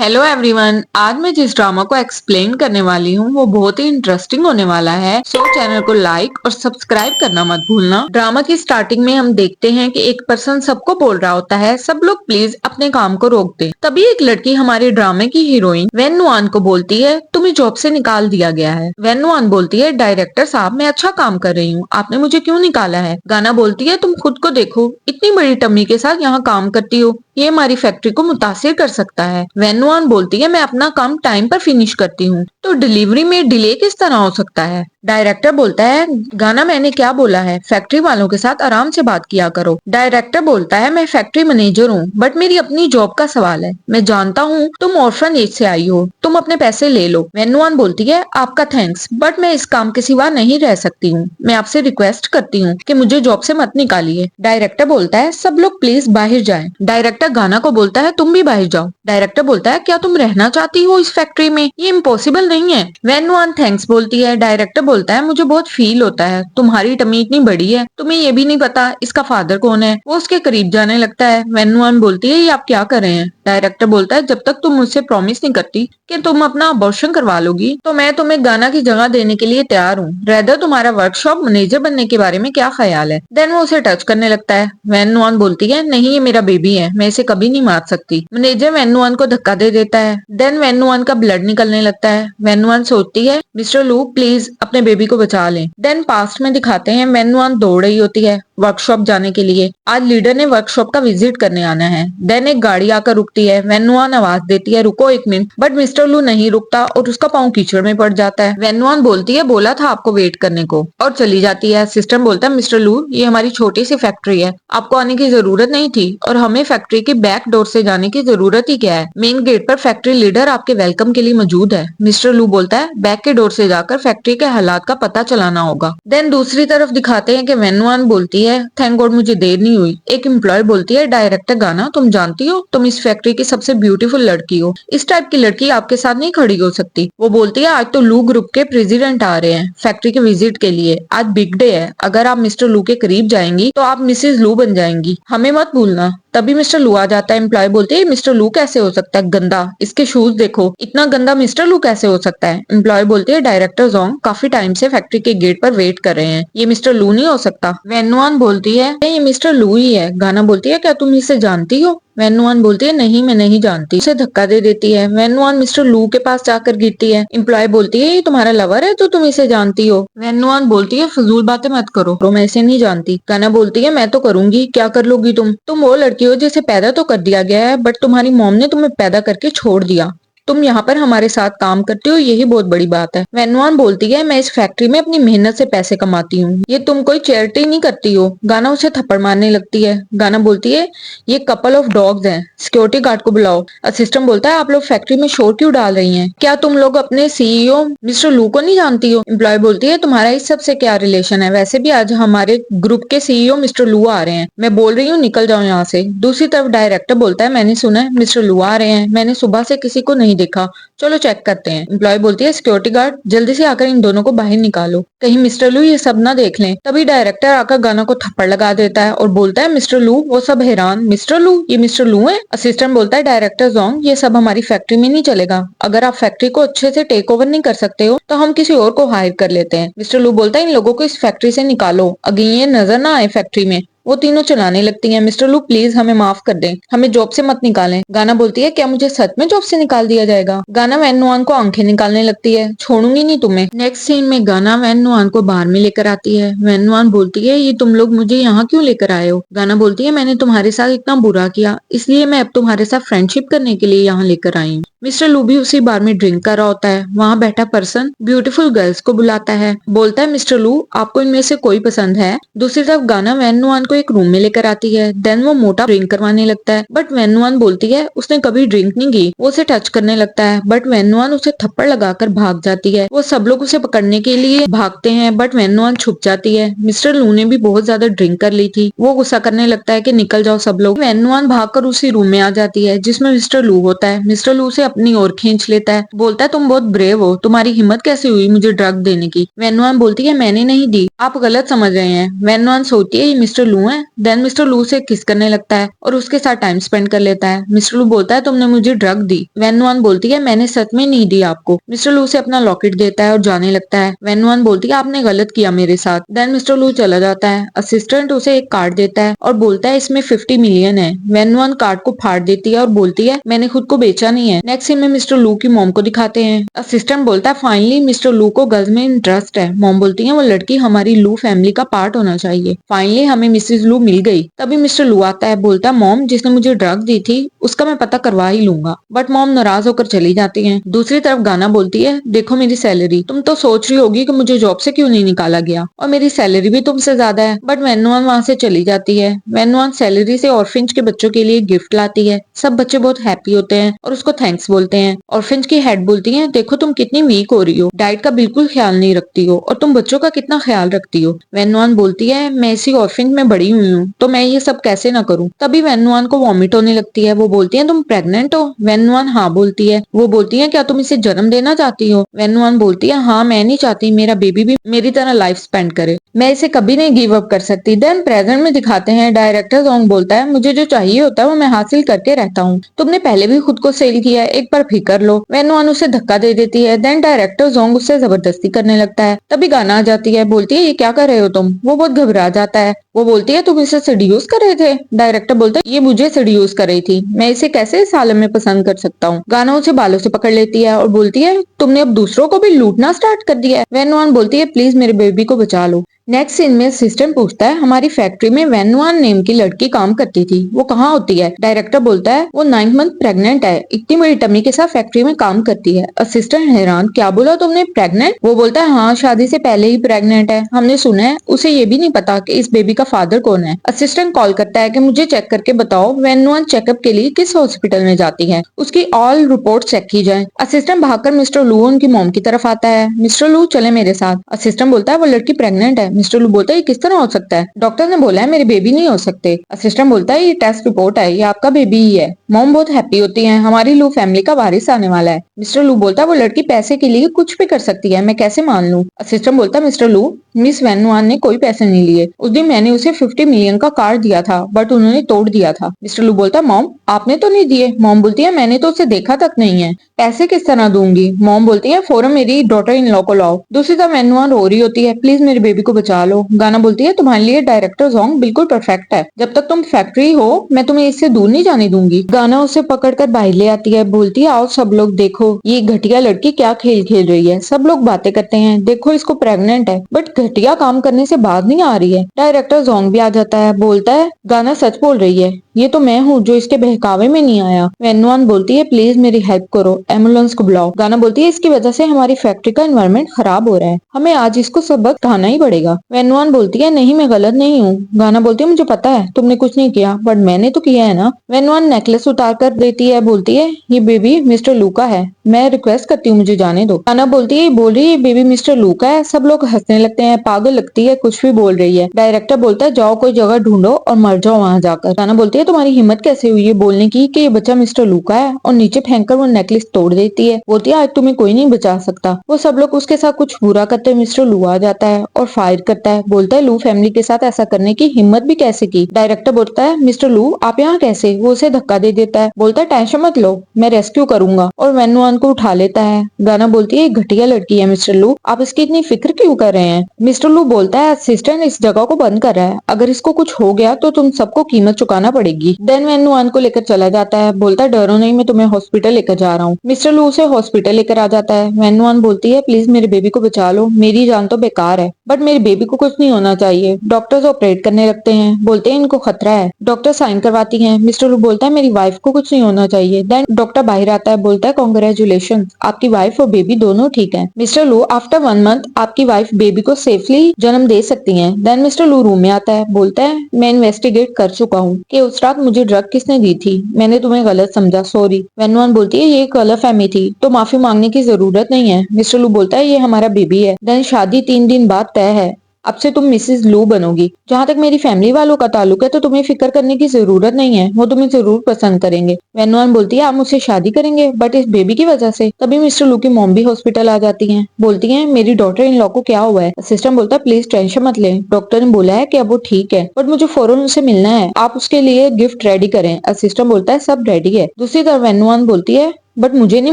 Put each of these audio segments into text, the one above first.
Hello everyone, आज मैं जिस ड्रामा को एक्सप्लेन करने वाली हूँ वो बहुत ही इंटरेस्टिंग होने वाला है। सो चैनल को लाइक और सब्सक्राइब करना मत भूलना। ड्रामा की स्टार्टिंग में हम देखते हैं कि एक पर्सन सबको बोल रहा होता है, सब लोग प्लीज अपने काम को रोक दे। तभी एक लड़की हमारे ड्रामे की हीरोइन वेन नुआन को बोलती है, तुम्हें जॉब से निकाल दिया गया है। वेन नुआन बोलती है, डायरेक्टर साहब मैं अच्छा काम कर रही हूँ, आपने मुझे क्यों निकाला है। गाना बोलती है, तुम खुद को देखो, इतनी बड़ी टम्मी के साथ यहाँ काम करती हो, ये हमारी फैक्ट्री को मुतासिर कर सकता है। वेनुआन बोलती है, मैं अपना काम टाइम पर फिनिश करती हूँ, तो डिलीवरी में डिले किस तरह हो सकता है। डायरेक्टर बोलता है, गाना मैंने क्या बोला है, फैक्ट्री वालों के साथ आराम से बात किया करो। डायरेक्टर बोलता है, मैं फैक्ट्री मैनेजर हूँ, बट मेरी अपनी जॉब का सवाल है। मैं जानता हूँ तुम ऑर्फन एज से आई हो, तुम अपने पैसे ले लो। वेनुआन बोलती है, आपका थैंक्स, बट मैं इस काम के सिवा नहीं रह सकती हूँ। मैं आपसे रिक्वेस्ट करती हूँ कि मुझे जॉब से मत निकालिए। डायरेक्टर बोलता है, सब लोग प्लीज बाहर जाएं। डायरेक्टर गाना को बोलता है, तुम भी बाहर जाओ। डायरेक्टर बोलता है, क्या तुम रहना चाहती हो इस फैक्ट्री में, ये इम्पॉसिबल नहीं है। वेनुआन थैंक्स बोलती है। डायरेक्टर बोलता है, मुझे बहुत फील होता है, तुम्हारी टमी इतनी बड़ी है, तुम्हें ये भी नहीं पता इसका फादर कौन है। वो उसके करीब जाने लगता है। वेनुआन बोलती है, ये आप क्या कर रहे हैं। डायरेक्टर बोलता है, जब तक तुम मुझसे प्रॉमिस नहीं करती कि तुम अपना अबॉर्शन करवा लोगी, तो मैं तुम्हें गाना की जगह देने के लिए तैयार हूँ। रेदर तुम्हारा वर्कशॉप मैनेजर बनने के बारे में क्या ख्याल है। देन वो उसे टच करने लगता है। वेनुआन बोलती है, नहीं ये मेरा बेबी है, मैं इसे कभी नहीं मार सकती। मैनेजर वेनुआन को धक्का दे देता है। देन वेनुआन का ब्लड निकलने लगता है। वेनुआन सोचती है, मिस्टर लू प्लीज अपने बेबी को बचा लें। देन पास्ट में दिखाते हैं, वेनुआन दौड़ रही होती है वर्कशॉप जाने के लिए। आज लीडर ने वर्कशॉप का विजिट करने आना है। देन एक गाड़ी आकर रुकती है। वेनुआन आवाज देती है, रुको एक मिनट, बट मिस्टर लू नहीं रुकता और उसका पाँव कीचड़ में पड़ जाता है। वेनुआन बोलती है, बोला था आपको वेट करने को, और चली जाती है। असिस्टेंट बोलता है, मिस्टर लू ये हमारी छोटी सी फैक्ट्री है, आपको आने की जरूरत नहीं थी, और हमें फैक्ट्री की बैक डोर से जाने की जरूरत ही क्या है। मेन गेट पर फैक्ट्री लीडर आपके वेलकम के लिए मौजूद है। मिस्टर लू बोलता है, बैक के डोर से जाकर फैक्ट्री के हालात का पता चलाना होगा। देन दूसरी तरफ दिखाते हैं कि वेनुआन बोलती है, थैंक गॉड मुझे देर नहीं हुई। एक एम्प्लॉय बोलती है, डायरेक्टर गाना तुम जानती हो तुम इस फैक्ट्री की सबसे ब्यूटीफुल लड़की हो, इस टाइप की लड़की आपके साथ नहीं खड़ी हो सकती। वो बोलती है, आज तो लू ग्रुप के प्रेसिडेंट आ रहे हैं फैक्ट्री के विजिट के लिए, आज बिग डे है, अगर आप मिस्टर लू के करीब जाएंगी तो आप मिसेज लू बन जाएंगी, हमें मत भूलना। तभी मिस्टर लू आ जाता है। एम्प्लॉय बोलते हैं, मिस्टर लू कैसे हो सकता है, गंदा, इसके शूज देखो, इतना गंदा मिस्टर लू कैसे हो सकता है। एम्प्लॉय बोलते हैं, डायरेक्टर जोंग काफी टाइम से फैक्ट्री के गेट पर वेट कर रहे हैं, ये मिस्टर लू नहीं हो सकता। वेनुआन बोलती है, ये मिस्टर लू ही है। गाना बोलती है, क्या तुम इसे जानती हो। वेनुआन बोलती है, नहीं मैं नहीं जानती। उसे धक्का दे देती है। वेनुआन मिस्टर लू के पास जाकर गिरती है। एम्प्लॉय बोलती है, ये तुम्हारा लवर है तो तुम इसे जानती हो। वेनुआन बोलती है, फजूल बातें मत करो, मैं इसे नहीं जानती। गाना बोलती है, मैं तो करूंगी। क्या कर लोगी तुम वो लड़की हो जिसे पैदा तो कर दिया गया है, बट तुम्हारी मॉम ने तुम्हें पैदा करके छोड़ दिया, तुम यहाँ पर हमारे साथ काम करते हो, यही बहुत बड़ी बात है। वेनुआन बोलती है, मैं इस फैक्ट्री में अपनी मेहनत से पैसे कमाती हूँ, ये तुम कोई चैरिटी नहीं करती हो। गाना उसे थप्पड़ मारने लगती है। गाना बोलती है, ये कपल ऑफ डॉग्स हैं, सिक्योरिटी गार्ड को बुलाओ। असिस्टेंट बोलता है, आप लोग फैक्ट्री में शोर क्यों डाल रही हैं, क्या तुम लोग अपने सीईओ मिस्टर लू को नहीं जानती हो। एम्प्लॉय बोलती है, तुम्हारा इस सब से क्या रिलेशन है, वैसे भी आज हमारे ग्रुप के सीईओ मिस्टर लू आ रहे हैं, मैं बोल रही हूँ निकल जाओ यहाँ से। दूसरी तरफ डायरेक्टर बोलता है, मैंने सुना है मिस्टर लू आ रहे हैं, मैंने सुबह से किसी को नहीं देखा, चलो चेक करते हैं। एम्प्लॉय बोलती है, सिक्योरिटी गार्ड जल्दी से आकर इन दोनों को बाहर निकालो, कहीं मिस्टर लू ये सब ना देख लें। तभी डायरेक्टर आकर गाना को थप्पड़ लगा देता है और बोलता है, मिस्टर लू। वो सब हैरान, मिस्टर लू, ये मिस्टर लू है। असिस्टेंट बोलता है, डायरेक्टर जोंग ये सब हमारी फैक्ट्री में नहीं चलेगा, अगर आप फैक्ट्री को अच्छे से टेक ओवर नहीं कर सकते हो तो हम किसी और को हायर कर लेते हैं। मिस्टर लू बोलता है, इन लोगों को इस फैक्ट्री से निकालो, अगर ये नजर ना आए फैक्ट्री में। वो तीनों चलाने लगती हैं। मिस्टर लू प्लीज हमें माफ कर दें, हमें जॉब से मत निकालें। गाना बोलती है, क्या मुझे सच में जॉब से निकाल दिया जाएगा। गाना वेनुआन को आंखें निकालने लगती है, छोड़ूंगी नहीं तुम्हें। नेक्स्ट सीन में गाना वेनुआन को बाहर में लेकर आती है। वेनुआन बोलती है, ये तुम लोग मुझे यहाँ क्यों लेकर आए हो। गाना बोलती है, मैंने तुम्हारे साथ इतना बुरा किया, इसलिए मैं अब तुम्हारे साथ फ्रेंडशिप करने के लिए यहाँ लेकर आई हूँ। मिस्टर लू भी उसी बार में ड्रिंक कर रहा होता है। वहाँ बैठा पर्सन ब्यूटीफुल गर्ल्स को बुलाता है, बोलता है, मिस्टर लू आपको इनमें से कोई पसंद है। दूसरी तरफ गाना वेनुआन को एक रूम में लेकर आती है। देन वो मोटा ड्रिंक करवाने लगता है, बट वेनुआन बोलती है उसने कभी ड्रिंक नहीं की। वो उसे टच करने लगता है, बट वेनुआन उसे थप्पड़ लगाकर भाग जाती है। वो सब लोग उसे पकड़ने के लिए भागते हैं, बट वेनुआन छुप जाती है। मिस्टर लू ने भी बहुत ज्यादा ड्रिंक कर ली थी। वो गुस्सा करने लगता है कि निकल जाओ सब लोग। वेनुआन भागकर उसी रूम में आ जाती है जिसमें मिस्टर लू होता है। मिस्टर लू से अपनी ओर खींच लेता है। बोलता है तुम बहुत ब्रेव हो, तुम्हारी हिम्मत कैसे हुई मुझे ड्रग देने की। वेन्नुआन बोलती है मैंने नहीं दी, आप गलत समझ रहे हैं। वेन्नुआन सोचती है ये मिस्टर लू है। देन मिस्टर लू से किस करने लगता है और उसके साथ टाइम स्पेंड कर लेता है। मिस्टर लू बोलता है तुमने मुझे ड्रग दी। वेन्नुआन बोलती है मैंने सच में नहीं दी आपको। मिस्टर लू से अपना लॉकेट देता है और जाने लगता है। वेन्नुआन बोलती है आपने गलत किया मेरे साथ। देन मिस्टर लू चला जाता है। असिस्टेंट उसे एक कार्ड देता है और बोलता है इसमें 50 मिलियन है। वेन्नुआन कार्ड को फाड़ देती है और बोलती है मैंने खुद को बेचा नहीं है। नेक्स्ट सीन में मिस्टर लू की मॉम को दिखाते हैं। असिस्टेंट बोलता है फाइनली मिस्टर लू को गर्ल्स में इंटरेस्ट है। मॉम बोलती है वो लड़की हमारी लू फैमिली का पार्ट होना चाहिए। फाइनली हमें मिसेस लू मिल गई। तभी मिस्टर लू आता है, बोलता है मॉम जिसने मुझे ड्रग दी थी उसका मैं पता करवा ही लूंगा। बट मॉम नाराज होकर चली जाती है। दूसरी तरफ गाना बोलती है देखो मेरी सैलरी, तुम तो सोच रही होगी कि मुझे जॉब से क्यों नहीं निकाला गया और मेरी सैलरी भी तुमसे ज्यादा है। बट वेन्नुआन वहां से चली जाती है। वेन्नुआन सैलरी से ऑर्फिंज के बच्चों के लिए गिफ्ट लाती है। सब बच्चे बहुत हैप्पी होते हैं और उसको थैंक्स बोलते हैं। ऑर्फिंज की हेड बोलती है देखो तुम कितनी वीक हो रही हो, डाइट का बिल्कुल ख्याल नहीं रखती हो और तुम बच्चों का कितना ख्याल रखती हो। वेन्नुआन बोलती है मैं इसी ऑर्फिंज में बड़ी हुई हूँ तो मैं ये सब कैसे ना करूँ। तभी वेन्नुआन को वॉमिट होने लगती है। वो बोलती है तुम प्रेग्नेंट हो। वेन्नुआन हाँ बोलती है। वो बोलती है क्या तुम इसे जन्म देना चाहती हो। वेन्नुआन बोलती है हाँ मैं नहीं चाहती मेरा बेबी भी मेरी तरह लाइफ स्पेंड करे, मैं इसे कभी नहीं गिव अप कर सकती। देन प्रेजेंट में दिखाते हैं डायरेक्टर जोंग बोलता है मुझे जो चाहिए होता है वो मैं हासिल करके रहता हूँ, तुमने पहले भी खुद को सेल किया है, एक बार फिर कर लो। वेन्नुआन उसे धक्का दे देती है। देन डायरेक्टर जोंग उससे जबरदस्ती करने लगता है। तभी गाना आ जाती है। बोलती है ये क्या कर रहे हो तुम। वो बहुत घबरा जाता है। वो बोलती है तुम इसे सेड्यूस कर रहे थे। डायरेक्टर बोलता है ये मुझे सेड्यूस कर रही थी, मैं इसे कैसे इस आलम में पसंद कर सकता हूँ। गाना उसे बालों से पकड़ लेती है और बोलती है तुमने अब दूसरों को भी लूटना स्टार्ट कर दिया है। वेन्नुआन बोलती है प्लीज मेरे बेबी को बचा लो। नेक्स्ट सीन में असिस्टेंट पूछता है हमारी फैक्ट्री में वेन्नुआन नेम की लड़की काम करती थी, वो कहाँ होती है। डायरेक्टर बोलता है वो 9 मंथ प्रेग्नेंट है, इतनी बड़ी टमी के साथ फैक्ट्री में काम करती है। असिस्टेंट हैरान क्या बोला तुमने प्रेग्नेंट। वो बोलता है हाँ शादी से पहले ही प्रेग्नेंट है, हमने सुना है उसे ये भी नहीं पता कि इस बेबी का फादर कौन है। असिस्टेंट कॉल करता है कि मुझे चेक करके बताओ वेन्नुआन चेकअप के लिए किस हॉस्पिटल में जाती है, उसकी ऑल रिपोर्ट चेक की जाए। असिस्टेंट भागकर मिस्टर लू उनकी मॉम की तरफ आता है। मिस्टर लू चले मेरे साथ। असिस्टेंट बोलता है वो लड़की प्रेग्नेंट है। मिस्टर लू बोलता है ये किस तरह हो सकता है, डॉक्टर ने बोला है मेरे बेबी नहीं हो सकते। असिस्टेंट बोलता है ये टेस्ट रिपोर्ट है, ये आपका बेबी ही है। मॉम बहुत हैप्पी होती है, हमारी लू फैमिली का वारिस आने वाला है। मिस्टर लू बोलता है वो लड़की पैसे के लिए कुछ भी कर सकती है, मैं कैसे मान लूं। असिस्टेंट बोलता है मिस्टर लू मिस वेन्नुआन ने कोई पैसे नहीं लिए, उस दिन मैंने उसे 50 मिलियन का कार्ड दिया था बट उन्होंने तोड़ दिया था। मिस्टर लू बोलता है मॉम आपने तो नहीं दिए। मॉम बोलती है मैंने तो उसे देखा तक नहीं है, पैसे किस तरह दूंगी। मॉम बोलती है फौरन मेरी डॉटर इन लॉ को लाओ। दूसरी तरफ वेन्नुआन रो रही होती है प्लीज मेरे बेबी को बचा लो। गाना बोलती है तुम्हारे लिए डायरेक्टर जोंग बिल्कुल परफेक्ट है, जब तक तुम फैक्ट्री हो मैं तुम्हें इससे दूर नहीं जाने दूंगी। गाना उसे पकड़कर बाहर ले आती है। बोलती है आओ सब लोग देखो ये घटिया लड़की क्या खेल खेल रही है। सब लोग बातें करते हैं देखो इसको प्रेग्नेंट है बट घटिया काम करने से बाज नहीं आ रही है। डायरेक्टर जोंग भी आ जाता है। बोलता है गाना सच बोल रही है, ये तो मैं हूँ जो इसके बहकावे में नहीं आया। वेन्नुआन बोलती है प्लीज मेरी हेल्प करो, एम्बुलेंस को बुलाओ। गाना बोलती है इसकी वजह से हमारी फैक्ट्री का एनवायरनमेंट खराब हो रहा है, हमें आज इसको सबक उठाना ही पड़ेगा। वेन्नुआन बोलती है नहीं मैं गलत नहीं हूँ। गाना बोलती है मुझे पता है तुमने कुछ नहीं किया बट मैंने तो किया है ना। वेन्नुआन नेकलेस उतार कर देती है। बोलती है ये बेबी मिस्टर लू का है, मैं रिक्वेस्ट करती हूँ मुझे जाने दो। गाना बोलती है बोल रही है बेबी मिस्टर लू का है। सब लोग हंसने लगते हैं, पागल लगती है कुछ भी बोल रही है। डायरेक्टर बोलता है जाओ कोई जगह ढूंढो और मर जाओ वहां जाकर। गाना बोलती है तुम्हारी हिम्मत कैसे हुई है बोलने की कि ये बच्चा मिस्टर लू का है, और नीचे फेंककर वो नेकलेस तोड़ देती है। बोलती है आज तुम्हें कोई नहीं बचा सकता। वो सब लोग उसके साथ कुछ बुरा करते हुए मिस्टर लू आ जाता है और फायर करता है। बोलता है लू फैमिली के साथ ऐसा करने की हिम्मत भी कैसे की। डायरेक्टर बोलता है मिस्टर लू आप यहाँ कैसे। वो उसे धक्का दे देता है। बोलता है टेंशन मत लो मैं रेस्क्यू करूंगा, और वेन्नुआन को उठा लेता है। गाना बोलती है घटिया लड़की है मिस्टर लू, आप इसकी इतनी फिक्र क्यों कर रहे हैं। मिस्टर लू बोलता है असिस्टेंट इस जगह को बंद कर रहा है, अगर इसको कुछ हो गया तो तुम सबको कीमत चुकाना पड़ेगी। देन वेन्नुआन को लेकर चला जाता है। बोलता है डरो नहीं मैं तुम्हें हॉस्पिटल लेकर जा रहा हूँ। मिस्टर लू उसे हॉस्पिटल लेकर आ जाता है। वेन्नुआन बोलती है प्लीज मेरे बेबी को बचा लो, मेरी जान तो बेकार है बट मेरे बेबी को कुछ नहीं होना चाहिए। डॉक्टर्स ऑपरेट करने लगते हैं। बोलते हैं इनको खतरा है। डॉक्टर साइन करवाती हैं। मिस्टर लू बोलता है मेरी वाइफ को कुछ नहीं होना चाहिए। देन डॉक्टर बाहर आता है। बोलता है कांग्रेचुलेशन आपकी वाइफ और बेबी दोनों ठीक है। मिस्टर लू आफ्टर 1 मंथ आपकी वाइफ बेबी को सेफली जन्म दे सकती है। देन मिस्टर लू रूम में आता है। बोलता है मैं इन्वेस्टिगेट कर चुका हूँ कि उस रात मुझे ड्रग किसने दी थी, मैंने तुम्हें गलत समझा, सॉरी। वेन्नुआन बोलती है ये गलतफहमी थी तो माफी मांगने की जरूरत नहीं है। मिस्टर लू बोलता है ये हमारा बेबी है। देन शादी 3 दिन बाद तय है। अब से तुम मिसेस लू बनोगी। जहाँ तक मेरी फैमिली वालों का ताल्लुक है तो तुम्हें फिक्र करने की जरूरत नहीं है, वो तुम्हें जरूर पसंद करेंगे। वेनुआन बोलती है आप मुझसे शादी करेंगे बट इस बेबी की वजह से। तभी मिस्टर लू की मॉम भी हॉस्पिटल आ जाती है। बोलती है मेरी डॉटर इन लॉ को क्या हुआ है। असिस्टेंट बोलता है प्लीज टेंशन मत ले, डॉक्टर ने बोला है कि अब वो ठीक है बट मुझे फौरन उनसे मिलना है, आप उसके लिए गिफ्ट रेडी करें। असिस्टेंट बोलता है सब रेडी है। दूसरी तरफ वेनुआन बोलती है बट मुझे नहीं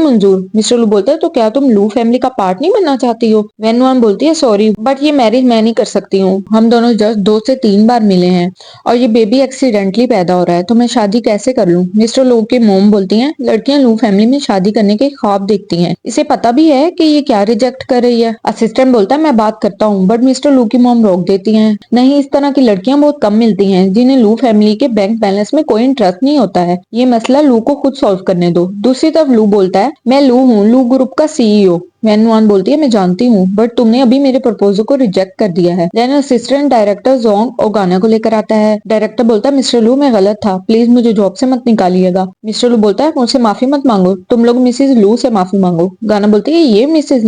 मंजूर। मिस्टर लू बोलता है तो क्या तुम लू फैमिली का पार्ट नहीं बनना चाहती हो। वेनुआन बोलती है सॉरी बट ये मैरिज मैं नहीं कर सकती हूँ, हम दोनों जस्ट 2 से 3 बार मिले हैं और ये बेबी एक्सीडेंटली पैदा हो रहा है तो मैं शादी कैसे कर लूँ। मिस्टर लू की मोम बोलती है लड़कियां लू फैमिली में शादी करने के ख्वाब देखती हैं, इसे पता भी है कि ये क्या रिजेक्ट कर रही है। असिस्टेंट बोलता है मैं बात करता हूँ बट मिस्टर लू की मोम रोक देती है। नहीं, इस तरह की लड़कियां बहुत कम मिलती हैं जिन्हें लू फैमिली के बैंक बैलेंस में कोई इंटरेस्ट नहीं होता है, ये मसला लू को खुद सॉल्व करने दो। दूसरी तरफ लू बोलता है मैं लू हूँ, लू ग्रुप का सीईओ। वेनुआन बोलती है मैं जानती हूँ बट तुमने अभी मेरे प्रपोजल को रिजेक्ट कर दिया है। देन असिस्टेंट डायरेक्टर जोंग ओगाना को लेकर आता है। डायरेक्टर बोलता है मिस्टर लू मैं गलत था, प्लीज मुझे जॉब से मत निकालिएगा। मिस्टर लू बोलता है मुझसे माफी मत मांगो, तुम लोग मिसेज लू से माफी मांगो। गाना बोलती है ये मिसेज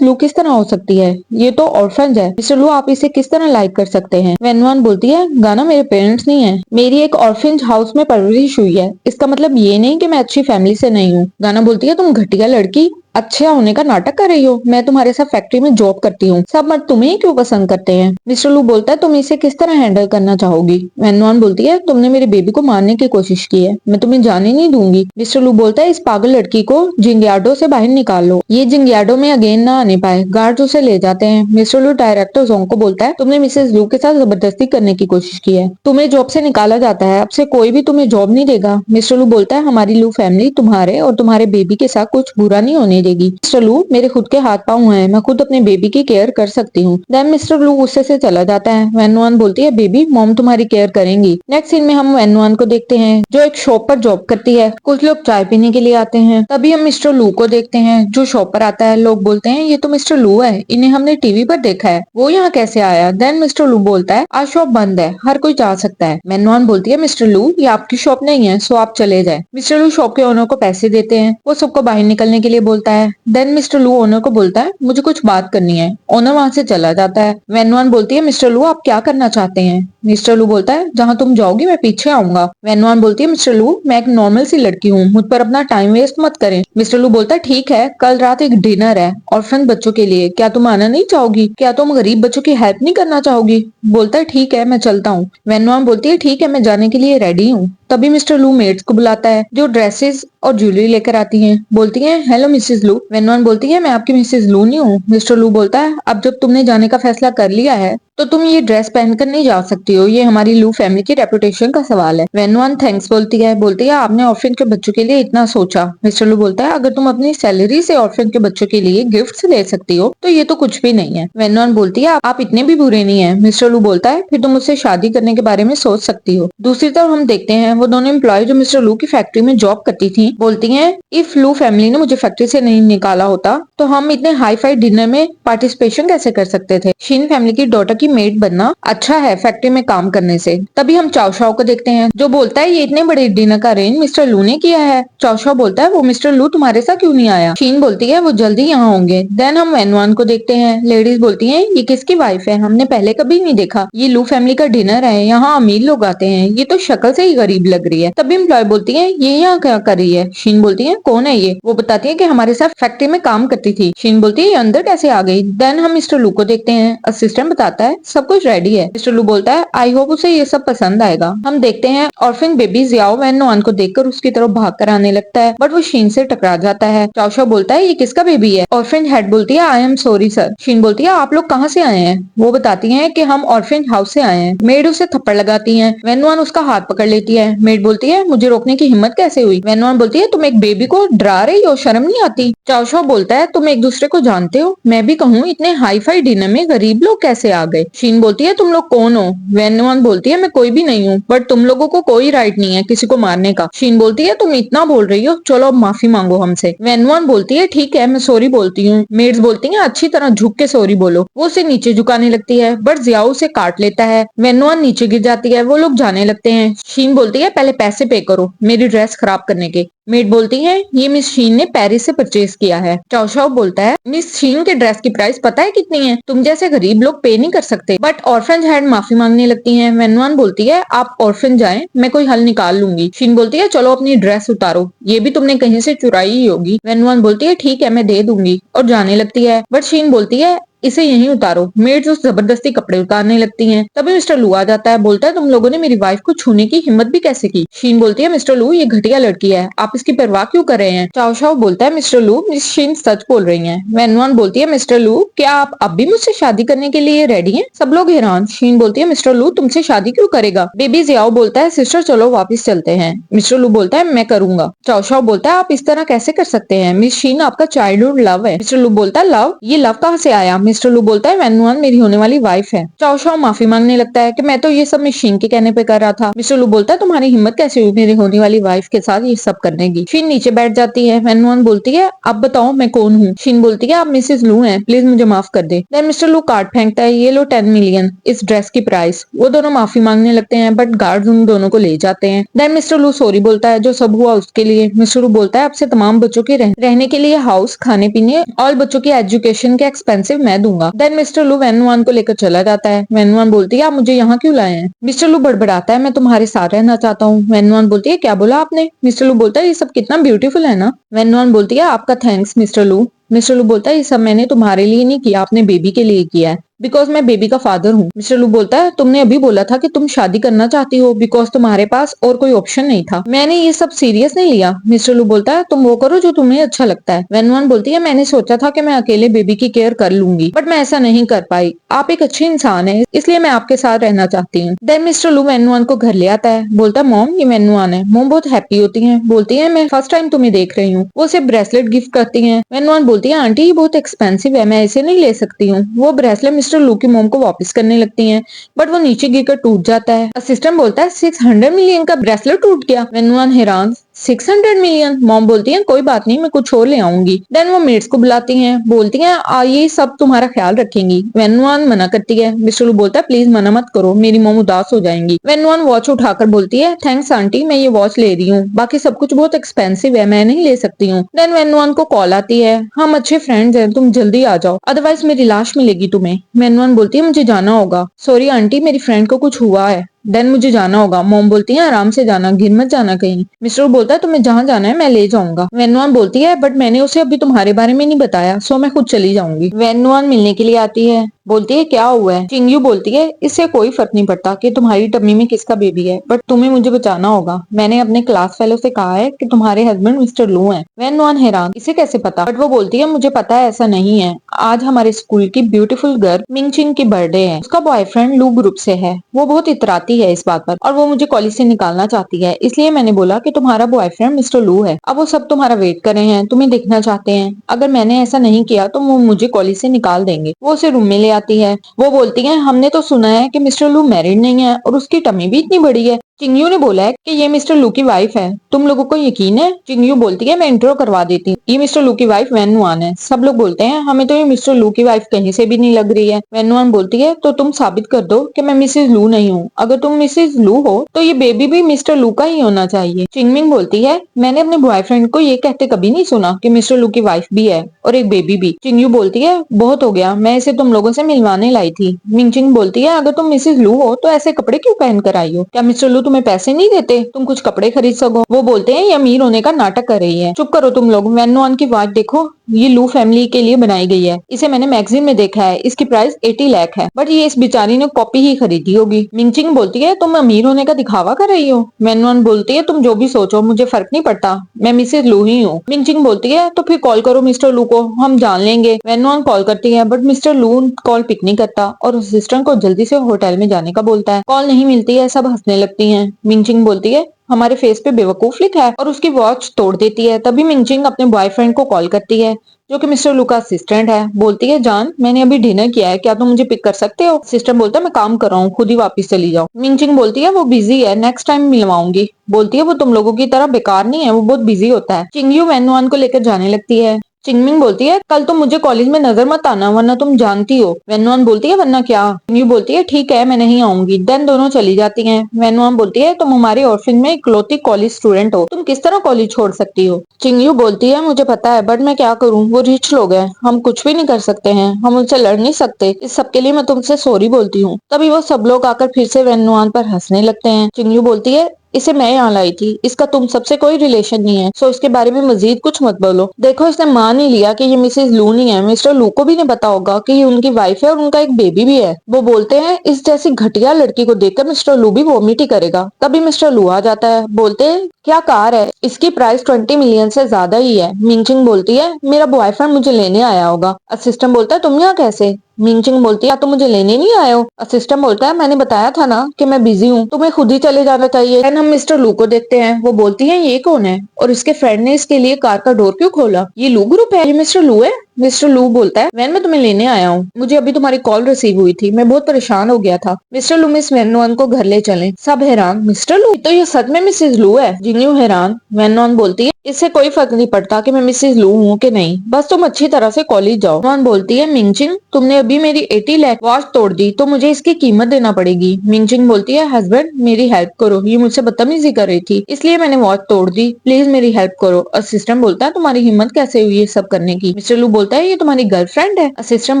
लू किस तरह हो सकती है, ये तो ऑर्फन है। मिस्टर लू आप इसे किस तरह लाइक कर सकते हैं। वेनुआन बोलती है गाना मेरे पेरेंट्स नहीं है, मेरी एक ऑर्फिन हाउस में परवरिश हुई है, इसका मतलब ये नहीं कि मैं अच्छी फैमिली से नहीं हूँ। गाना बोलती है तुम घटिया लड़की अच्छा होने का नाटक कर रही हो, मैं तुम्हारे साथ फैक्ट्री में जॉब करती हूँ, सब मर्द तुम्हें ही क्यों पसंद करते हैं। मिस्टर लू बोलता है तुम इसे किस तरह हैंडल करना चाहोगी। वेनुआन बोलती है तुमने मेरे बेबी को मारने की कोशिश की है, मैं तुम्हें जाने नहीं दूंगी। मिस्टर लू बोलता है इस पागल लड़की को जिंग्यार्डो से बाहर निकाल लो, ये जिंग्यार्डो में अगेन ना आने पाए। गार्ड उसे ले जाते हैं। मिस्टर लू डायरेक्टर जोंग को बोलता है तुमने मिसेज लू के साथ जबरदस्ती करने की कोशिश की है, तुम्हें जॉब से निकाला जाता है, अब से कोई भी तुम्हें जॉब नहीं देगा। मिस्टर लू बोलता है हमारी लू फैमिली तुम्हारे और तुम्हारे बेबी के साथ कुछ बुरा नहीं होने देगी। मिस्टर लू मेरे खुद के हाथ पाँव हैं, मैं खुद अपने बेबी की केयर कर सकती हूँ। देन मिस्टर लू गुस्से से चला जाता है। वेनुआन बोलती है बेबी मॉम तुम्हारी केयर करेंगी। नेक्स्ट सीन में हम वेनुआन को देखते हैं जो एक शॉप पर जॉब करती है। कुछ लोग चाय पीने के लिए आते हैं, तभी हम मिस्टर लू को देखते हैं जो शॉप पर आता है। लोग बोलते हैं ये तो मिस्टर लू है, इन्हें हमने टीवी पर देखा है, वो यहाँ कैसे आया। देन मिस्टर लू बोलता है आज शॉप बंद है, हर कोई जा सकता है। वेनुआन बोलती है मिस्टर लू ये आपकी शॉप नहीं है, सो आप चले जाए। मिस्टर लू शॉप के ओनर को पैसे देते हैं, वो सबको बाहर निकलने के लिए बोलता है। देन मिस्टर लू ओनर को बोलता है मुझे कुछ बात करनी है, ओनर वहां से चला जाता है। वेनुआन बोलती है मिस्टर लू आप क्या करना चाहते हैं। मिस्टर लू बोलता है जहाँ तुम जाओगी मैं पीछे आऊंगा। वेनुआन बोलती है मिस्टर लू मैं एक नॉर्मल सी लड़की हूँ, मुझ पर अपना टाइम वेस्ट मत करें। मिस्टर लू बोलता है ठीक है, कल रात एक डिनर है ऑर्फन बच्चों के लिए, क्या तुम आना नहीं चाहोगी, क्या तुम गरीब बच्चों की हेल्प नहीं करना चाहोगी। बोलता है ठीक है मैं चलता हूँ। वेनुआन बोलती है ठीक है मैं जाने के लिए रेडी हूँ। तभी मिस्टर लू मेड्स को बुलाता है जो ड्रेसेस और ज्वेलरी लेकर आती हैं। बोलती है हेलो मिसेस लू। वेनुआन बोलती है मैं आपकी मिसेस लू नहीं हूँ। मिस्टर लू बोलता है अब जब तुमने जाने का फैसला कर लिया है तो तुम ये ड्रेस पहनकर नहीं जा सकती हो, ये हमारी लू फैमिली की रेपुटेशन का सवाल है। वेनुआन थैंक्स बोलती है आपने ऑर्फन के बच्चों के लिए इतना सोचा। मिस्टर लू बोलता है अगर तुम अपनी सैलरी से ऑर्फन के बच्चों के लिए गिफ्ट्स ले सकती हो तो ये तो कुछ भी नहीं है। वेनुआन बोलती है आप इतने भी बुरे नहीं है। मिस्टर लू बोलता है फिर तुम मुझसे शादी करने के बारे में सोच सकती हो। दूसरी तरफ हम देखते हैं वो दोनों एम्प्लॉय जो मिस्टर लू की फैक्ट्री में जॉब करती थी बोलती है इफ लू फैमिली ने मुझे फैक्ट्री से नहीं निकाला होता तो हम इतने हाई फाई डिनर में पार्टिसिपेशन कैसे कर सकते थे। शीन फैमिली की डॉटर की मेड बनना अच्छा है फैक्ट्री में काम करने से। तभी हम चाओ शाओ को देखते हैं जो बोलता है ये इतने बड़े डिनर का अरेंज मिस्टर लू ने किया है। चाओ शाओ बोलता है वो मिस्टर लू तुम्हारे साथ क्यों नहीं आया। शीन बोलती है वो जल्दी यहाँ होंगे। देन हम वेनुआन को देखते हैं। लेडीज बोलती है ये किसकी वाइफ है, हमने पहले कभी नहीं देखा, ये लू फैमिली का डिनर है, यहाँ अमीर लोग आते हैं, ये तो शक्ल से ही गरीब लग रही है। तभी एम्प्लॉय बोलती है ये यहाँ क्या कर रही है। शीन बोलती है कौन है ये। वो बताती है कि हमारे साथ फैक्ट्री में काम करती थी। शीन बोलती है ये अंदर कैसे आ गई। देन हम मिस्टर लू को देखते हैं। असिस्टेंट बताता है सब कुछ रेडी है। मिस्टर लू बोलता है आई होप उसे ये सब पसंद आएगा। हम देखते हैं ऑर्फिन बेबी जियाओ वेनुआन को देखकर उसकी तरफ भाग कर आने लगता है बट वो शीन से टकरा जाता है। चाओशा बोलता है ये किसका बेबी है। ऑर्फिन हेड बोलती है आई एम सॉरी सर। शीन बोलती है आप लोग कहाँ से आए हैं। वो बताती है कि हम ऑर्फिन हाउस से आए हैं। मेड उसे थप्पड़ लगाती है। वेनुआन उसका हाथ पकड़ लेती है। मेड बोलती है मुझे रोकने की हिम्मत कैसे हुई। वेनुआन बोलती है तुम एक बेबी को डरा रही हो, शर्म नहीं आती। चाओशा बोलता है तुम एक दूसरे को जानते हो, मैं भी कहूँ इतने हाई फाई डिनर में गरीब लोग कैसे आ गए। शीन बोलती है तुम लोग कौन हो। वेनुआन बोलती है मैं कोई भी नहीं हूँ बट तुम लोगों को कोई राइट नहीं है किसी को मारने का। शीन बोलती है तुम इतना बोल रही हो, चलो अब माफी मांगो हमसे। वेनुआन बोलती है ठीक है मैं सॉरी बोलती हूँ। मेड्स बोलती है अच्छी तरह झुक के सॉरी बोलो। वो उसे नीचे झुकाने लगती है बट जियाओ उसे काट लेता है। वेनुआन नीचे गिर जाती है। वो लोग जाने लगते हैं। शीन बोलती है पहले पैसे पे करो मेरी ड्रेस खराब करने के। मेड बोलती है ये मिस शीन ने पेरिस से परचेज किया है। चाओ चाओ बोलता है मिस शीन के ड्रेस की प्राइस पता है कितनी है? तुम जैसे गरीब लोग पे नहीं कर सकते। बट ऑर्फन हेड माफी मांगने लगती है। वेनवान बोलती है आप ऑर्फन जाएं, मैं कोई हल निकाल लूंगी। शीन बोलती है चलो अपनी ड्रेस उतारो, ये भी तुमने कहीं से चुराई ही होगी। वेनवान बोलती है ठीक है मैं दे दूंगी और जाने लगती है। बट शीन बोलती है इसे यहीं उतारो। मेड्स उस जबरदस्ती कपड़े उतारने लगती हैं। तभी मिस्टर लू आ जाता है। बोलता है तुम लोगों ने मेरी वाइफ को छूने की हिम्मत भी कैसे की? शीन बोलती है मिस्टर लू ये घटिया लड़की है, आप इसकी परवाह क्यों कर रहे हैं? चाओ चाओ बोलता है मिस्टर लू मिस शीन सच बोल रही है। वेनवान बोलती है मिस्टर लू क्या आप अब भी मुझसे शादी करने के लिए रेडी है? सब लोग हैरान। शीन बोलती है मिस्टर लू तुमसे शादी क्यों करेगा? बेबी जियाओ बोलता है सिस्टर चलो वापिस चलते हैं। मिस्टर लू बोलता है मैं करूंगा। चाओ चाओ बोलता है आप इस तरह कैसे कर सकते हैं? मिस शीन आपका चाइल्डहुड लव है। मिस्टर लू बोलता है लव? ये लव कहाँ से आया? मिस्टर लू बोलता है वेनवान मेरी होने वाली वाइफ है। चाओ चाओ माफी मांगने लगता है कि मैं तो ये सब मिस शीन के कहने पे कर रहा था। मिस्टर लू बोलता है तुम्हारी हिम्मत कैसे हुई मेरी होने वाली वाइफ के साथ ये सब करने की? शीन नीचे बैठ जाती है। वेनवान बोलती है अब बताओ मैं कौन हूँ? शीन बोलती है आप मिसेस लू हैं, प्लीज मुझे माफ कर दे। देन मिस्टर लू कार्ड फेंकता है ये लो 10 मिलियन इस ड्रेस की प्राइस। वो दोनों माफी मांगने लगते हैं बट गार्ड उन दोनों को ले जाते हैं। देन मिस्टर लू सॉरी बोलता है जो सब हुआ उसके लिए। मिस्टर लू बोलता है आपसे तमाम बच्चों के रहने के लिए हाउस, खाने पीने और बच्चों की एजुकेशन के एक्सपेंसिव मैं दूंगा। देन मिस्टर लू वेनवान को लेकर चला जाता है। वेनवान बोलती है आप मुझे यहाँ क्यों लाए हैं? मिस्टर लू बड़बड़ाता है मैं तुम्हारे साथ रहना चाहता हूँ। वेनवान बोलती है क्या बोला आपने? मिस्टर लू बोलता है ये सब कितना ब्यूटीफुल है ना। वेनवान बोलती है आपका थैंक्स मिस्टर लू। मिस्टर लू बोलता है ये सब मैंने तुम्हारे लिए नहीं किया, आपने बेबी के लिए किया है बिकॉज मैं बेबी का फादर हूँ। मिस्टर लू बोलता है तुमने अभी बोला था कि तुम शादी करना चाहती हो बिकॉज तुम्हारे पास और कोई ऑप्शन नहीं था, मैंने ये सब सीरियस नहीं लिया। मिस्टर लू बोलता है तुम वो करो जो तुम्हें अच्छा लगता है। वेनवान बोलती है मैंने सोचा था कि मैं अकेले बेबी की केयर कर लूंगी बट मैं ऐसा नहीं कर पाई, आप एक अच्छे इंसान है इसलिए मैं आपके साथ रहना चाहती हूँ। देन मिस्टर लू वेनवान को घर ले आता है। बोलता है मॉम ये वेनवान है। मॉम बहुत हैप्पी होती है। बोलती है मैं फर्स्ट टाइम तुम्हें देख रही हूँ। वो उसे ब्रेसलेट गिफ्ट करती है। वेनवान बोलती है आंटी ये बहुत एक्सपेंसिव है, मैं इसे नहीं ले सकती हूँ। वो ब्रेसलेट मिस्टर लू की मॉम को वापस करने लगती हैं बट वो नीचे गिरकर टूट जाता है। असिस्टेंट बोलता है 600 मिलियन का ब्रेसलेट टूट गया। वेनवान हैरान 600 मिलियन। मॉम बोलती है कोई बात नहीं मैं कुछ और ले आऊंगी। देन वो मेड्स को बुलाती हैं। बोलती हैं ये सब तुम्हारा ख्याल रखेंगी। वेनवान मना करती है। मिस्टर लू बोलता है प्लीज मना मत करो मेरी मॉम उदास हो जाएंगी। वेनवान वॉच उठाकर बोलती है थैंक्स आंटी मैं ये वॉच ले रही हूँ, बाकी सब कुछ बहुत एक्सपेंसिव है मैं नहीं ले सकती हूँ। देन वेनवान को कॉल आती है हम अच्छे फ्रेंड्स हैं तुम जल्दी आ जाओ अदरवाइज मेरी लाश मिलेगी तुम्हें। वेनवान बोलती है मुझे जाना होगा। सॉरी आंटी मेरी फ्रेंड को कुछ हुआ है। देन मुझे जाना होगा। मॉम बोलती है आराम से जाना, गिर मत जाना कहीं। मिस्टर बोलता है तुम्हें जहाँ जाना है मैं ले जाऊंगा। वेनवान बोलती है बट मैंने उसे अभी तुम्हारे बारे में नहीं बताया सो मैं खुद चली जाऊंगी। वेनवान मिलने के लिए आती है। बोलती है क्या हुआ है? चिंगयू बोलती है इससे कोई फर्क नहीं पड़ता कि तुम्हारी टम्मी में किसका बेबी है बट तुम्हें मुझे बचाना होगा। मैंने अपने क्लास फेलो से कहा है कि तुम्हारे हस्बैंड मिस्टर लू हैं। वेनवान हैरान इसे कैसे पता? बट वो बोलती है मुझे पता है ऐसा नहीं है, आज हमारे स्कूल की ब्यूटीफुल गर्ल मिंगचिंग की बर्थडे है, उसका बॉयफ्रेंड लू ग्रुप से है, वो बहुत इतराती है इस बात पर और वो मुझे कॉलेज से निकालना चाहती है इसलिए मैंने बोला कि तुम्हारा बॉयफ्रेंड मिस्टर लू है। अब वो सब तुम्हारा वेट कर रहे हैं, तुम्हें देखना चाहते हैं, अगर मैंने ऐसा नहीं किया तो वो मुझे कॉलेज से निकाल देंगे। वो उसे रूम में ले आती है। वो बोलती है हमने तो सुना है कि मिस्टर लू मैरिड नहीं है और उसकी टमी भी इतनी बड़ी है। चिंगयू ने बोला है कि ये मिस्टर लू की वाइफ है, तुम लोगों को यकीन है? चिंगयू बोलती है मैं इंट्रो करवा देती हूँ, ये मिस्टर लू की वाइफ वेनवान है। सब लोग बोलते हैं हमें तो ये मिस्टर लू की वाइफ कहीं से भी नहीं लग रही है। वेनवान बोलती है तो तुम साबित कर दो कि मैं मिसेज लू नहीं हूँ, अगर तुम मिसेज लू हो तो ये बेबी भी मिस्टर लू का ही होना चाहिए। चिंगमिंग बोलती है मैंने अपने बॉयफ्रेंड को ये कहते कभी नहीं सुना कि मिस्टर लू की वाइफ भी है और एक बेबी भी। चिंगयू बोलती है बहुत हो गया, मैं इसे तुम लोगों से मिलवाने लाई थी। मिंगचिंग बोलती है अगर तुम मिसेज लू हो तो ऐसे कपड़े क्यों पहन कर आई हो? क्या मिस्टर लू तुम्हें पैसे नहीं देते तुम कुछ कपड़े खरीद सको? वो बोलते हैं ये अमीर होने का नाटक कर रही है, चुप करो तुम लोग। वेनवान की वॉच देखो, ये लू फैमिली के लिए बनाई गई है, इसे मैंने मैगजीन में देखा है, इसकी प्राइस 80 लाख है बट ये इस बेचारी ने कॉपी ही खरीदी होगी। मिंगचिंग बोलती है तुम अमीर होने का दिखावा कर रही हो। वेनवान बोलती है तुम जो भी सोचो मुझे फर्क नहीं पड़ता, मैं मिसेज लू ही हूँ। मिंगचिंग बोलती है तो फिर कॉल करो मिस्टर लू को, हम जान लेंगे। वेनवान कॉल करती है बट मिस्टर लू कॉल पिक नहीं करता और असिस्टेंट को जल्दी से होटल में जाने का बोलता है। कॉल नहीं मिलती है, सब हंसने लगती है। मिंगचिंग बोलती है हमारे फेस पे बेवकूफ लिखा है और उसकी वॉच तोड़ देती है। तभी मिंगचिंग अपने बॉयफ्रेंड को कॉल करती है जो कि मिस्टर लू का असिस्टेंट है। बोलती है जान मैंने अभी डिनर किया है, क्या तुम मुझे पिक कर सकते हो? असिस्टेंट बोलता है मैं काम कर रहा हूँ, खुद ही वापस चली जाओ। मिंगचिंग बोलती है वो बिजी है, नेक्स्ट टाइम मिलवाऊंगी। बोलती है वो तुम लोगों की तरह बेकार नहीं है, वो बहुत बिजी होता है। चिंगयू वेनवान को लेकर जाने लगती है। चिंगमिंग बोलती है कल तुम मुझे कॉलेज में नजर मत आना वरना तुम जानती हो। वेन्नुआन बोलती है वरना क्या। चिंगयू बोलती है ठीक है मैं नहीं आऊंगी। देन दोनों चली जाती हैं। वेन्नुआन बोलती है तुम हमारे ऑर्फिन में इकलौती कॉलेज स्टूडेंट हो, तुम किस तरह कॉलेज छोड़ सकती हो। चिंगयू बोलती है मुझे पता है बट मैं क्या करूँ, वो रिच लोग हैं, हम कुछ भी नहीं कर सकते हैं, हम उनसे लड़ नहीं सकते, इस सब के लिए मैं तुमसे सॉरी बोलती हूँ। तभी वो सब लोग आकर फिर से वेन्नुआन पर हंसने लगते हैं। चिंगयू बोलती है इसे मैं यहाँ लाई थी, इसका तुम सबसे कोई रिलेशन नहीं है, सो इसके बारे में मजीद कुछ मत बोलो। देखो इसने मान ही लिया कि ये मिसेस लू नहीं है, मिस्टर लू को भी नहीं पता होगा कि ये उनकी वाइफ है और उनका एक बेबी भी है। वो बोलते हैं इस जैसी घटिया लड़की को देखकर मिस्टर लू भी वोमिट ही करेगा। तभी मिस्टर लू आ जाता है। बोलते हैं क्या कार है, इसकी प्राइस 20 मिलियन से ज्यादा ही है। मिंगचिंग बोलती है मेरा बॉयफ्रेंड मुझे लेने आया होगा। असिस्टेंट बोलता है तुम यहाँ कैसे। मिंगचिंग बोलती है तो मुझे लेने नहीं आए हो। असिस्टेंट बोलता है मैंने बताया था ना कि मैं बिजी हूँ, तुम्हें खुद ही चले जाना चाहिए। देन हम मिस्टर लू को देखते हैं। वो बोलती है ये कौन है और इसके फ्रेंड ने इसके लिए कार का डोर क्यों खोला, ये लू ग्रुप है, ये मिस्टर लू है। मिस्टर लू बोलता है वैन मैं तुम्हें लेने आया हूँ, मुझे अभी तुम्हारी कॉल रिसीव हुई थी, मैं बहुत परेशान हो गया था। मिस्टर लू मिस वेन्नुआन को घर ले चले। सब हैरान मिस्टर लू तो ये सच में मिसेज लू है। जिंगयू हैरान। वेन्नुआन बोलती है इससे कोई फर्क नहीं पड़ता कि मैं मिसेज लू हूँ कि नहीं, बस तुम अच्छी तरह से कॉलेज जाओ। वेन्नुआन बोलती है मिंगचिंग तुमने अभी मेरी 80 लाख वॉच तोड़ दी तो मुझे इसकी कीमत देना पड़ेगी। मिंगचिंग बोलती है हस्बैंड मेरी हेल्प करो, ये मुझसे बदतमीजी कर रही थी इसलिए मैंने वॉच तोड़ दी, प्लीज मेरी हेल्प करो। असिस्टेंट बोलता है तुम्हारी हिम्मत कैसे हुई ये सब करने की। मिस्टर लू बोलता है ये तुम्हारी गर्लफ्रेंड है। असिस्टेंट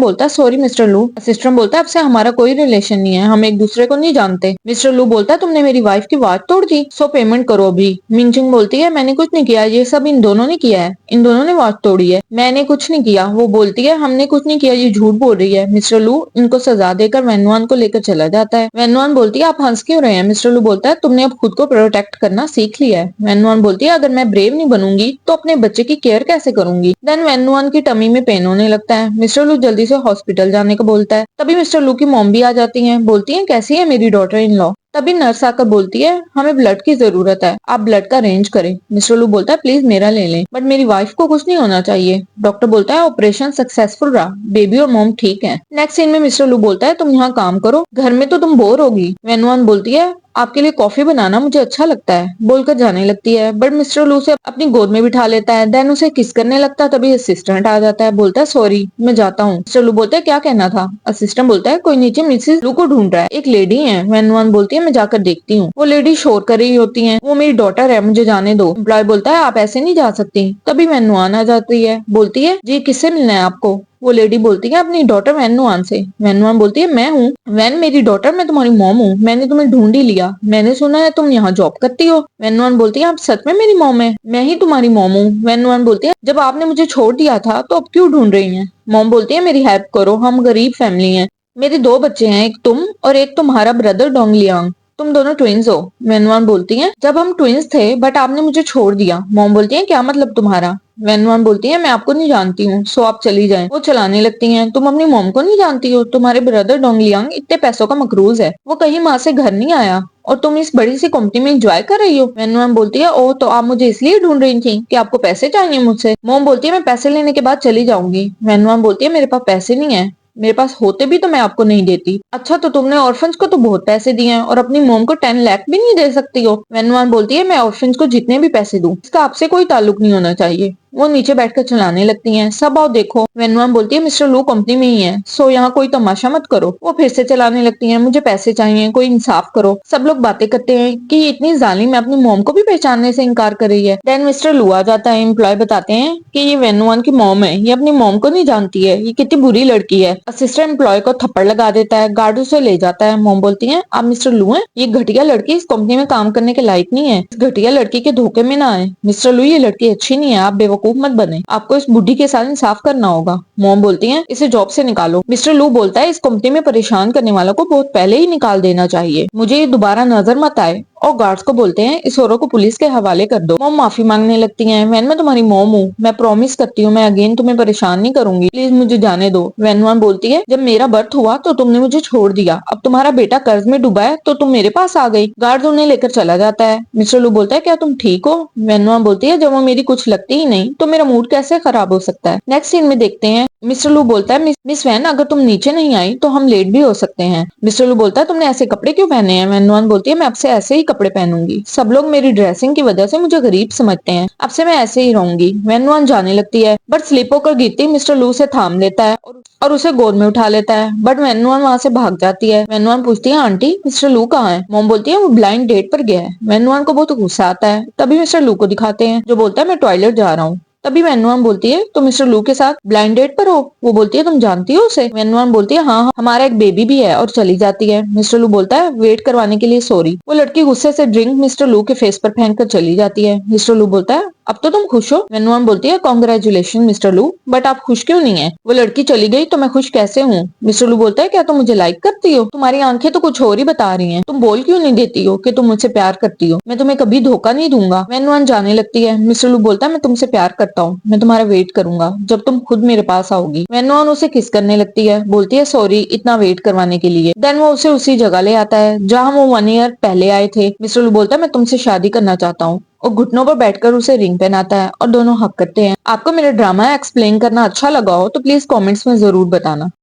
बोलता है सॉरी मिस्टर लू। असिस्टेंट बोलता है अब से हमारा कोई रिलेशन नहीं है, हम एक दूसरे को नहीं जानते। मिस्टर लू बोलता है तुमने मेरी वाइफ की वॉच तोड़ दी, सो पेमेंट करो अभी। मिंगचिंग बोलती है मैंने कुछ नहीं किया, ये सब इन दोनों ने किया है, इन दोनों ने वॉच तोड़ी है, मैंने कुछ नहीं किया। वो बोलती है हमने कुछ नहीं किया, ये झूठ बोल रही है। मिस्टर लू इनको सजा देकर वेन्नुआन को लेकर चला जाता है। वेन्नुआन बोलती है आप हंस क्यों रहे हैं। मिस्टर लू बोलता है तुमने अब खुद को प्रोटेक्ट करना सीख लिया है। वेन्नुआन बोलती है अगर मैं ब्रेव नहीं बनूंगी तो अपने बच्चे की केयर कैसे करूंगी। देन वेन्नुआन की टमी में पेन होने लगता है। मिस्टर लू जल्दी से हॉस्पिटल जाने को बोलता है। तभी मिस्टर लू की मॉम भी आ जाती है। बोलती है कैसी है मेरी डॉटर इन लॉ। तभी नर्स आकर बोलती है हमें ब्लड की जरूरत है, आप ब्लड का अरेंज करें। मिस्टर लू बोलता है प्लीज मेरा ले लें, बट मेरी वाइफ को कुछ नहीं होना चाहिए। डॉक्टर बोलता है ऑपरेशन सक्सेसफुल रहा, बेबी और मॉम ठीक है। नेक्स्ट सीन में मिस्टर लू बोलता है तुम यहाँ काम करो, घर में तो तुम बोर होगी। वेन्नुआन बोलती है आपके लिए कॉफी बनाना मुझे अच्छा लगता है, बोलकर जाने लगती है। बट मिस्टर लू से अपनी गोद में बिठा लेता है। देन उसे किस करने लगता है। तभी असिस्टेंट आ जाता है। बोलता है सॉरी मैं जाता हूँ। मिस्टर लू बोलता है क्या कहना था। असिस्टेंट बोलता है कोई नीचे मिसेस लू को ढूंढ रहा है, एक लेडी है। वेन्नुआन बोलती है मैं जाकर देखती हूँ। वो लेडी शोर कर रही होती है, वो मेरी डॉटर है मुझे जाने दो। एम्प्लॉय बोलता है आप ऐसे नहीं जा सकती। तभी वेन्नुआन आ जाती है। बोलती है जी किससे मिलना है आपको। वो लेडी बोलती है अपनी डॉटर वेन्नुआन से। वेन्नुआन बोलती है मैं हूँ वैन मेरी डॉटर, मैं तुम्हारी मॉम हूँ, मैंने तुम्हें ढूंढ ही लिया, मैंने सुना है तुम यहाँ जॉब करती हो। वेन्नुआन बोलती है आप सच में मेरी मॉम है, मैं ही तुम्हारी मॉम हूँ। वेन्नुआन बोलती है जब आपने मुझे छोड़ दिया था तो अब क्यों ढूंढ रही हैं। मॉम बोलती है मेरी हेल्प करो, हम गरीब फैमिली हैं, मेरे 2 बच्चे हैं, एक तुम और एक तुम्हारा ब्रदर डोंगलियांग, तुम दोनों ट्विंस हो। वेन्नुआन बोलती है जब हम ट्विंस थे बट आपने मुझे छोड़ दिया। मॉम बोलती है क्या मतलब तुम्हारा। वेन्नुआन बोलती है मैं आपको नहीं जानती हूँ, सो आप चली जाएं। वो चलाने लगती हैं। तुम अपनी मॉम को नहीं जानती हो, तुम्हारे ब्रदर डोंगलियांग इतने पैसों का मकरूज है, वो कहीं माँ से घर नहीं आया और तुम इस बड़ी सी कंपनी में एंजॉय कर रही हो। वेन्नुआन बोलती है ओह तो आप मुझे इसलिए ढूंढ रही थी कि आपको पैसे चाहिए मुझसे। मॉम बोलती है मैं पैसे लेने के बाद चली जाऊंगी। वेन्नुआन बोलती है मेरे पास पैसे नहीं है, मेरे पास होते भी तो मैं आपको नहीं देती। अच्छा तो तुमने ऑर्फन्स को तो बहुत पैसे दिए हैं और अपनी मॉम को 10 लाख भी नहीं दे सकती हो। वेन्नुआन बोलती है मैं ऑर्फन्स को जितने भी पैसे दूं इसका आपसे कोई ताल्लुक नहीं होना चाहिए। वो नीचे बैठकर चलाने लगती हैं। सब आओ देखो। वेन्नुआन बोलती है मिस्टर लू कंपनी में ही है, सो यहाँ कोई तमाशा मत करो। वो फिर से चलाने लगती हैं। मुझे पैसे चाहिए, कोई इंसाफ करो। सब लोग बातें करते हैं कि ये इतनी जालिम है, अपनी मॉम को भी पहचानने से इनकार कर रही है। देन मिस्टर लू आ जाता है। एम्प्लॉय बताते हैं कि ये वेन्नुआन की मॉम है, ये अपनी मॉम को नहीं जानती है, ये कितनी बुरी लड़की है। असिस्टेंट एम्प्लॉय को थप्पड़ लगा देता है। गार्ड उसे ले जाता है। मॉम बोलती है आप मिस्टर लू हैं, ये घटिया लड़की इस कंपनी में काम करने के लायक नहीं है, इस घटिया लड़की के धोखे में ना आए। मिस्टर लू ये लड़की अच्छी नहीं है, आप बेवकूफ मत बने, आपको इस बुढ़ी के साथ इंसाफ करना होगा। मॉम बोलती है इसे जॉब से निकालो। मिस्टर लू बोलता है इस कंपनी में परेशान करने वालों को बहुत पहले ही निकाल देना चाहिए, मुझे ये दोबारा नजर मत आए। और गार्ड्स को बोलते हैं इस औरत को पुलिस के हवाले कर दो। मॉम माफी मांगने लगती हैं। वैन मैं तुम्हारी मॉम हूँ, मैं प्रॉमिस करती हूँ मैं अगेन तुम्हें परेशान नहीं करूंगी, प्लीज मुझे जाने दो। वेन्नुआन बोलती है जब मेरा बर्थ हुआ तो तुमने मुझे छोड़ दिया, अब तुम्हारा बेटा कर्ज में डूबा है तो तुम मेरे पास आ गई। गार्ड उन्हें लेकर चला जाता है। मिस्टर लू बोलता है क्या तुम ठीक हो। वेन्नुआन बोलती है जब वो मेरी कुछ लगती ही नहीं तो मेरा मूड कैसे खराब हो सकता है। नेक्स्ट सीन में देखते हैं मिस्टर लू बोलता है मिस वैन अगर तुम नीचे नहीं आई तो हम लेट भी हो सकते हैं। मिस्टर लू बोलता है तुमने ऐसे कपड़े क्यों पहने हैं। वेन्नुआन बोलती है मैं आपसे ऐसे ही कपड़े पहनूंगी। सब लोग मेरी ड्रेसिंग की वजह से मुझे गरीब समझते हैं। अब से मैं ऐसे ही रहूंगी। वेन्नुआन जाने लगती है बट स्लिप होकर गिरती ही मिस्टर लू उसे थाम लेता है और उसे गोद में उठा लेता है। बट वेन्नुआन वहाँ से भाग जाती है। वेन्नुआन पूछती है, आंटी मिस्टर लू कहाँ है? मॉम बोलती है वो ब्लाइंड डेट पर गया है। वेन्नुआन को बहुत गुस्सा आता है। तभी मिस्टर लू को दिखाते हैं जो बोलता है मैं टॉयलेट जा रहा हूँ। तभी वेन्नुआन बोलती है तो मिस्टर लू के साथ ब्लाइंड डेट पर हो? वो बोलती है तुम जानती हो उसे? वेन्नुआन बोलती है हाँ हमारा एक बेबी भी है और चली जाती है। मिस्टर लू बोलता है वेट करवाने के लिए सॉरी। वो लड़की गुस्से से ड्रिंक मिस्टर लू के फेस पर फेंक कर चली जाती है। मिस्टर लू बोलता है अब तो तुम खुश हो? वेन्नुआन बोलती है कॉन्ग्रेचुलेशन मिस्टर लू, बट आप खुश क्यों नहीं है? वो लड़की चली गई तो मैं खुश कैसे हूँ? मिस्टर लू बोलता है क्या तुम मुझे लाइक करती हो? तुम्हारी आंखें तो कुछ और ही बता रही हैं। तुम बोल क्यों नहीं देती हो कि तुम मुझसे प्यार करती हो? मैं तुम्हें कभी धोखा नहीं दूंगा। वेन्नुआन जाने लगती है। मिस्टर लू बोलता है मैं तुमसे प्यार करता हूँ, मैं तुम्हारा वेट करूंगा जब तुम खुद मेरे पास आओगी। वेन्नुआन उसे किस करने लगती है, बोलती है सॉरी इतना वेट करवाने के लिए। देन वो उसे उसी जगह ले आता है जहाँ वो 1 ईयर पहले आए थे। मिस्टर लू बोलता है मैं तुमसे शादी करना चाहता हूँ और घुटनों पर बैठकर उसे रिंग पहनाता है और दोनों हक करते हैं। आपको मेरा ड्रामा एक्सप्लेन करना अच्छा लगा हो तो प्लीज कमेंट्स में जरूर बताना।